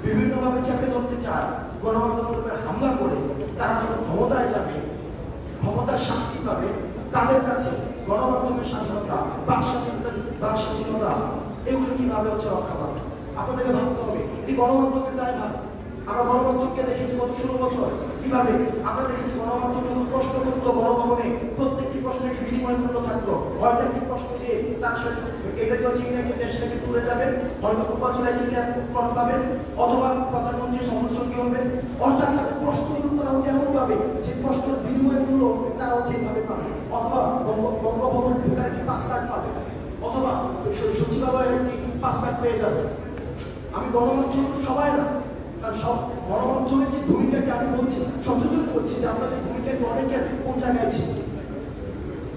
বিভিন্নভাবে চেপে ধরতে চায়, গণমাধ্যমের উপর হামলা করে তারা যখন ক্ষমতায় যাবে, ক্ষমতার শান্তি পাবে, তাদের কাছে গণমাধ্যমের স্বাধীনতা, বাক স্বাধীনতা এগুলো কিভাবে হচ্ছে রক্ষা পাবে? আপনাদেরকে ভাবতে হবে এই গণমাধ্যমের দায় ভাগ। আমরা গণমাধ্যমকে দেখেছি গত 16 বছর কিভাবে আমরা দেখেছি গণমাধ্যম যখন প্রশ্ন করতো গণভবনে, প্রত্যেকটি প্রশ্নের একটি বিনিময় মূল্য থাকতো। হয়তো একটি প্রশ্ন দিয়ে তার সাথে এটা দিয়ে হচ্ছে ইউনাইটেড নেশনে তুলে যাবেন, হয়তো নির্বাচনে প্লট পাবেন, অথবা প্রধানমন্ত্রীর সফরসঙ্গী হবে। অর্থাৎ তাদের প্রশ্নগুলো তারা হচ্ছে এমনভাবে যে প্রশ্নের বিনিময় মূল্য তারা হচ্ছে এইভাবে পাবে, অথবা বঙ্গভবনে ঢোকার একটি পাস কার্ড পাবে, অথবা সচিবালয়ের একটি পাস কার্ড পেয়ে যাবে। আমি গণমাধ্যম সবাই না, কারণ সব গণমাধ্যমের যে ভূমিকাকে আমি বলছি, সচেতন করছি যে আপনাদের ভূমিকাকে অনেকের কোন জায়গায় ছিল।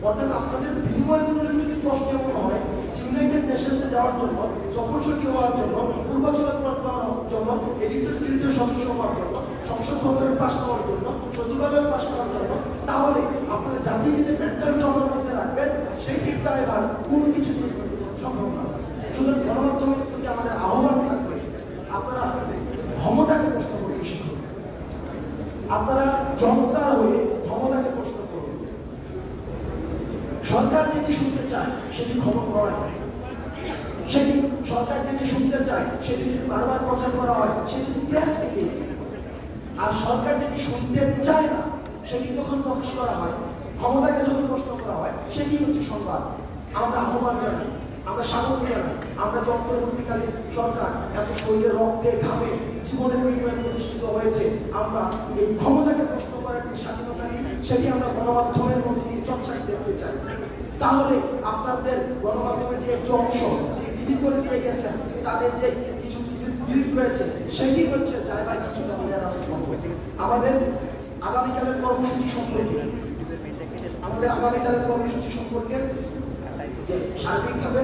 অর্থাৎ আপনাদের বিনিময় মূল্যের যদি প্রশ্ন এমন হয় ইউনাইটেড নেশনসে যাওয়ার জন্য, সফরসঙ্গী হওয়ার জন্য, পূর্বাচলের পদ পাওয়ার জন্য, এডিটর্স গিল্ডের সদস্য হওয়ার জন্য, সংসদ ভবনের পাশ পাওয়ার জন্য, সচিবালয়ের পাশ পাওয়ার জন্য, তাহলে আপনারা জাতিকে যে মেন্টাল জমার মধ্যে রাখবেন সেই ঠিক দায়ভার কোনো কিছু সম্ভব না। সুতরাং গণমাধ্যমের প্রতি আমাদের আহ্বান থাকবে, আপনারা ক্ষমতাকে প্রশ্ন করতে শিখুন, আপনারা জনতার হয়ে ক্ষমতাকে প্রশ্ন করুন। সরকার যেটি শুনতে চায় সেটি খবর নয়, সেটি সরকার যেটি শুনতে চায় সেটি যদি বারবার প্রচার করা হয় সেটি প্রেস রিলিজ। আর সরকার যেটি শুনতে চায় না সেটি যখন প্রকাশ করা হয়, ক্ষমতাকে যখন প্রশ্ন করা হয়, সেটি হচ্ছে সংবাদ। আমরা আহ্বান জানাই, আমরা স্বাগত জানাই, আমরা যে অন্তর্বর্তীকালীন সরকার এত শহীদের রক্তে ঘামে জীবনের বিনিময়ে প্রতিষ্ঠিত হয়েছে, আমরা এই ক্ষমতাকে প্রশ্ন করার যে স্বাধীনতা নিই সেটি আমরা গণমাধ্যমের মধ্যে দিয়ে চর্চাকে দেখতে চাই। তাহলে আপনাদের গণমাধ্যমের যে একটি অংশ যে বিলি করে দিয়ে গেছেন, তাদের যে কিছু গিল্ট রয়েছে সেটি হচ্ছে দায়ভার কিছুটা আমাদের আনা সম্ভব। আমাদের আগামীকালের কর্মসূচি সম্পর্কে যে সার্বিকভাবে